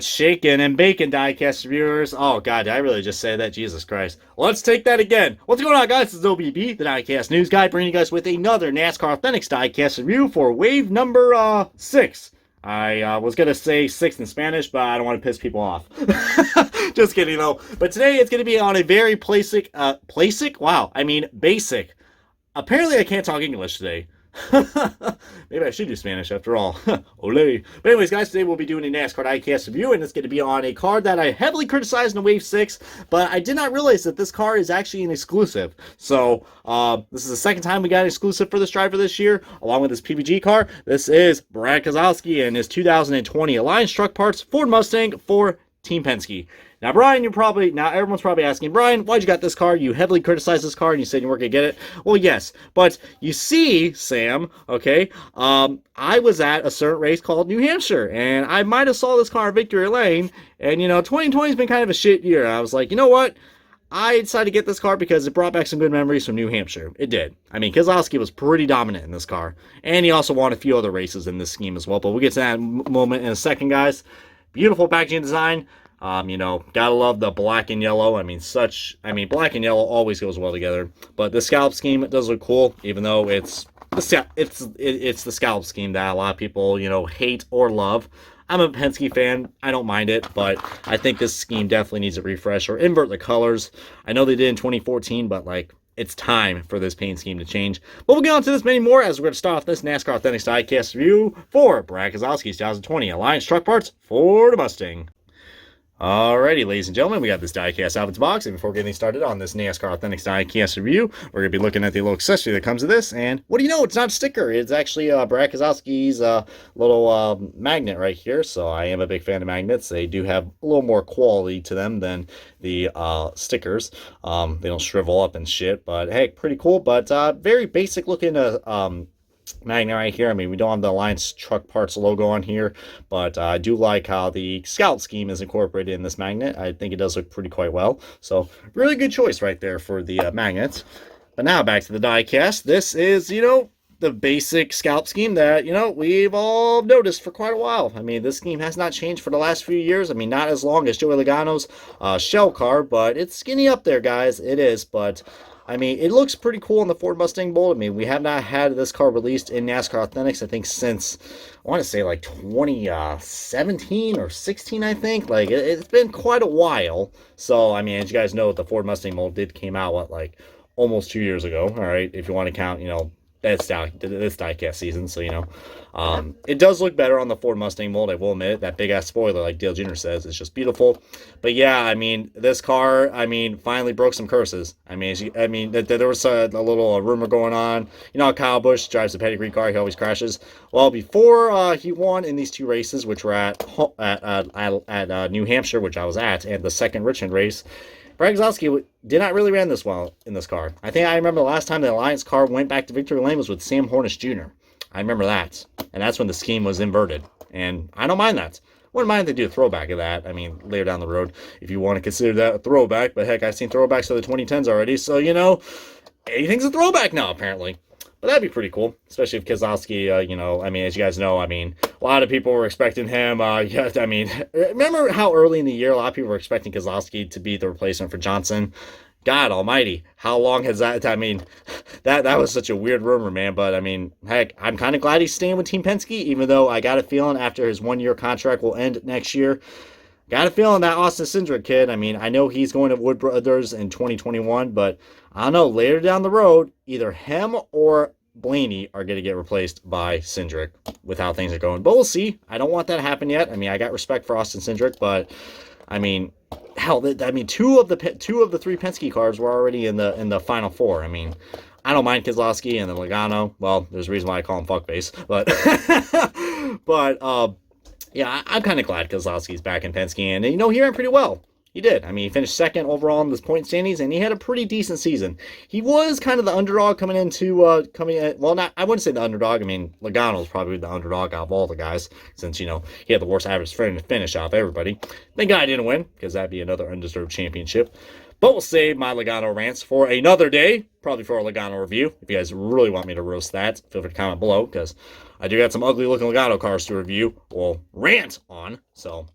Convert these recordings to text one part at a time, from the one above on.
What's shaking and bacon, diecast viewers? Oh god, did I really just say that? Jesus Christ. Let's take that again. What's going on, guys? This is OBB, the diecast news guy, bringing you guys with another NASCAR Authentics diecast review for wave number 6. I was gonna say 6 in Spanish, but I don't want to piss people off. Just kidding though. But today it's gonna be on a very basic. Apparently I can't talk English today. Maybe I should do Spanish after all. Ole. But anyways, guys, today we'll be doing a NASCAR diecast review, and it's going to be on a card that I heavily criticized in Wave 6, but I did not realize that this car is actually an exclusive. So, this is the second time we got an exclusive for this driver this year, along with this PPG car. This is Brad Keselowski and his 2020 Alliance Truck Parts Ford Mustang for Team Penske. Now, Brian, everyone's probably asking, Brian, why'd you got this car? You heavily criticized this car and you said you weren't going to get it. Well, yes, but you see, Sam, okay, I was at a certain race called New Hampshire, and I might have saw this car in Victory Lane, and, 2020 has been kind of a shit year. I was like, you know what? I decided to get this car because it brought back some good memories from New Hampshire. It did. I mean, Keselowski was pretty dominant in this car, and he also won a few other races in this scheme as well, but we'll get to that moment in a second, guys. Beautiful packaging design. Gotta love the black and yellow. Black and yellow always goes well together. But the scallop scheme, it does look cool, even though it's the scallop scheme that a lot of people, hate or love. I'm a Penske fan. I don't mind it, but I think this scheme definitely needs a refresh or invert the colors. I know they did in 2014, but it's time for this paint scheme to change. But we'll get on to this many more as we're going to start off this NASCAR Authentics diecast review for Brad Keselowski's 2020 Alliance Truck Parts for the Mustang. Alrighty, ladies and gentlemen, we got this diecast out of its box, and before getting started on this NASCAR Authentics diecast review, we're going to be looking at the little accessory that comes with this, and what do you know, it's not a sticker, it's actually Brad Keselowski's little magnet right here, so I am a big fan of magnets. They do have a little more quality to them than the stickers. They don't shrivel up and shit, but hey, pretty cool, but very basic looking magnet right here. I mean, we don't have the Alliance Truck Parts logo on here, but I do like how the scallop scheme is incorporated in this magnet. I think it does look quite well. So, really good choice right there for the magnets. But now back to the diecast. This is, the basic scallop scheme that, we've all noticed for quite a while. I mean, this scheme has not changed for the last few years. I mean, not as long as Joey Logano's shell car, but it's skinny up there, guys. It is, but I mean, it looks pretty cool in the Ford Mustang mold. I mean, we have not had this car released in NASCAR Authentics, I think, since, I want to say, 2017 or 16, I think. It's been quite a while. So, I mean, as you guys know, the Ford Mustang mold came out, almost 2 years ago, all right? If you want to count, this diecast season, so it does look better on the Ford Mustang mold, I will admit it. That big ass spoiler, like Dale Jr. says, is just beautiful. But yeah, I mean, this car, finally broke some curses. There was a little rumor going on. Kyle Busch drives a pedigree car, he always crashes. Well, before he won in these two races, which were at New Hampshire, which I was at, and the second Richmond race, Brad Keselowski did not really run this well in this car. I think I remember the last time the Alliance car went back to Victory Lane was with Sam Hornish Jr. I remember that. And that's when the scheme was inverted. And I don't mind that. Wouldn't mind if they do a throwback of that. I mean, later down the road, if you want to consider that a throwback. But heck, I've seen throwbacks of the 2010s already. So, anything's a throwback now, apparently. But that'd be pretty cool, especially if Keselowski, as you guys know, a lot of people were expecting him. Remember how early in the year a lot of people were expecting Keselowski to be the replacement for Johnson? God almighty, how long has that, that was such a weird rumor, man. But, heck, I'm kind of glad he's staying with Team Penske, even though I got a feeling after his one-year contract will end next year. Got a feeling that Austin Cindric kid, I know he's going to Wood Brothers in 2021, but I don't know, later down the road, either him or Blaney are going to get replaced by Cindric with how things are going. But we'll see. I don't want that to happen yet. I got respect for Austin Cindric, but, hell, two of the three Penske cars were already in the Final Four. I don't mind Keselowski and then Logano. Well, there's a reason why I call him fuckface, but, yeah, I'm kind of glad Keselowski's back in Penske, and he ran pretty well. He did. He finished second overall in this point standings, and he had a pretty decent season. He was kind of the underdog I wouldn't say the underdog. Logano was probably the underdog out of all the guys, since, he had the worst average finish out of everybody. Thank God I didn't win, because that'd be another undeserved championship. But we'll save my Logano rants for another day, probably for a Logano review. If you guys really want me to roast that, feel free to comment below, because I do got some ugly-looking Logano cars to review, or rant on, so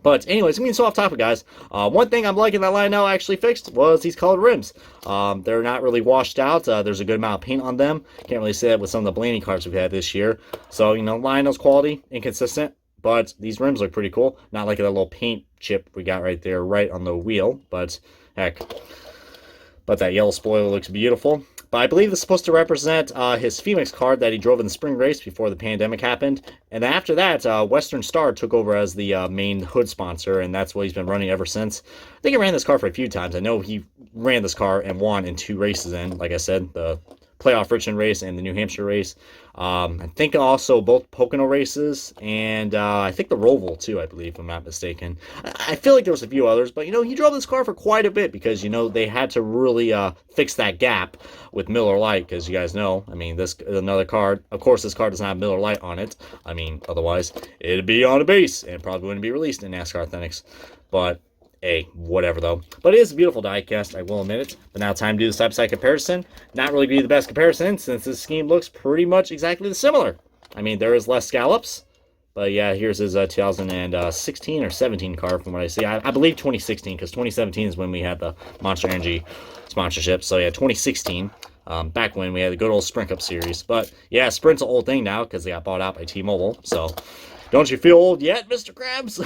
But anyways, I mean, so off topic, guys. One thing I'm liking that Lionel actually fixed was these colored rims. They're not really washed out. There's a good amount of paint on them. Can't really say that with some of the Blaney cars we've had this year. So, you know, Lionel's quality, inconsistent. But these rims look pretty cool. Not like that little paint chip we got right there, right on the wheel. But, heck. But that yellow spoiler looks beautiful. But I believe this is supposed to represent his Phoenix card that he drove in the spring race before the pandemic happened. And after that, Western Star took over as the main hood sponsor, and that's what he's been running ever since. I think he ran this car for a few times. I know he ran this car and won in 2 races in, like I said, the playoff Richmond race and the New Hampshire race. I think also both Pocono races, and I think the Roval too, I believe, if I'm not mistaken. I feel like there was a few others, but, you know, he drove this car for quite a bit because, you know, they had to really fix that gap with Miller Lite, because you guys know, I mean, this is another card. Of course, this card doesn't have Miller Lite on it. I mean, otherwise, it'd be on a base and probably wouldn't be released in NASCAR Authentics. But hey, whatever though. But it is a beautiful diecast, I will admit it. But now time to do the side-by-side comparison. Not really be the best comparison since this scheme looks pretty much exactly similar. I mean, there is less scallops. But yeah, here's his 2016 or 17 car from what I see. I believe 2016, because 2017 is when we had the Monster Energy sponsorship. So yeah, 2016. Back when we had the good old Sprint Cup series. But yeah, Sprint's an old thing now because they got bought out by T-Mobile. So don't you feel old yet, Mr. Krabs?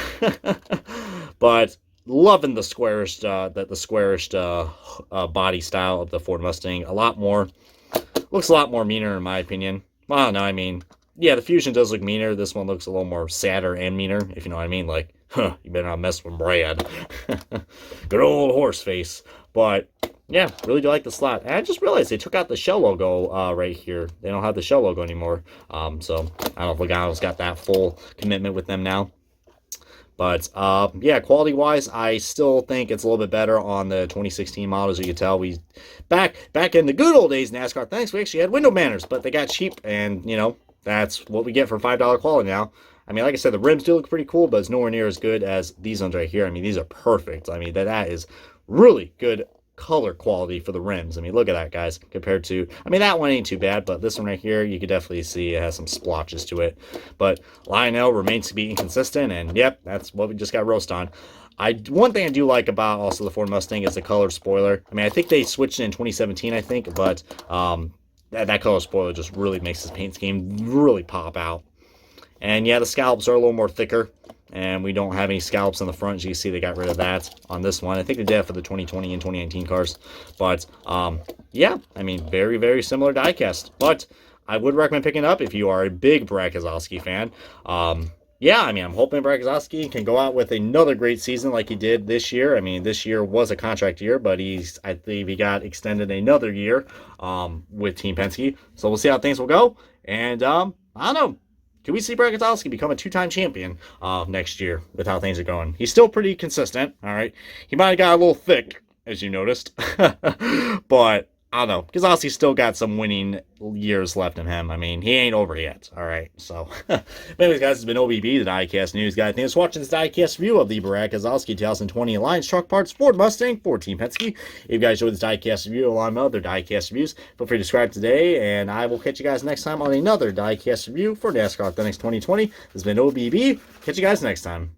But loving the squarish, body style of the Ford Mustang. Looks a lot more meaner in my opinion. Well, no, I mean, yeah, the Fusion does look meaner. This one looks a little more sadder and meaner, if you know what I mean. Like, you better not mess with Brad. Good old horse face. But yeah, really do like the slot. And I just realized they took out the Shell logo right here. They don't have the Shell logo anymore. So I don't know if Logano's got that full commitment with them now. But yeah, quality-wise, I still think it's a little bit better on the 2016 models. You can tell we back in the good old days, NASCAR. Thanks, we actually had window banners, but they got cheap, and you know that's what we get for $5 quality now. I mean, like I said, the rims do look pretty cool, but it's nowhere near as good as these ones right here. I mean, these are perfect. I mean, that is really good color quality for the rims. I mean, look at that, guys, compared to, I mean, that one ain't too bad, but this one right here, you could definitely see it has some splotches to it. But Lionel remains to be inconsistent, and yep, that's what we just got roast on. One thing I do like about also the Ford Mustang is the color spoiler. I mean, I think they switched it in 2017, I think, but that color spoiler just really makes this paint scheme really pop out. And yeah, the scallops are a little more thicker, and we don't have any scallops on the front. As you can see, they got rid of that on this one. I think they did for the 2020 and 2019 cars. But yeah, I mean, very, very similar diecast. But I would recommend picking it up if you are a big Brad Keselowski fan. Yeah, I mean, I'm hoping Brad Keselowski can go out with another great season like he did this year. I mean, this year was a contract year, but I believe he got extended another year with Team Penske. So we'll see how things will go. And I don't know. Can we see Brad Keselowski become a 2-time champion next year with how things are going? He's still pretty consistent, all right? He might have got a little thick, as you noticed. But I don't know. Keselowski's still got some winning years left in him. I mean, he ain't over yet. All right. So, anyways, guys, it's been OBB, the Diecast News Guy. Thanks for watching this Diecast review of the Brad Keselowski 2020 Alliance Truck Parts Ford Mustang for Team Penske. If you guys enjoyed this Diecast review along with other Diecast reviews, feel free to subscribe today, and I will catch you guys next time on another Diecast review for NASCAR Authentics 2020. This has been OBB. Catch you guys next time.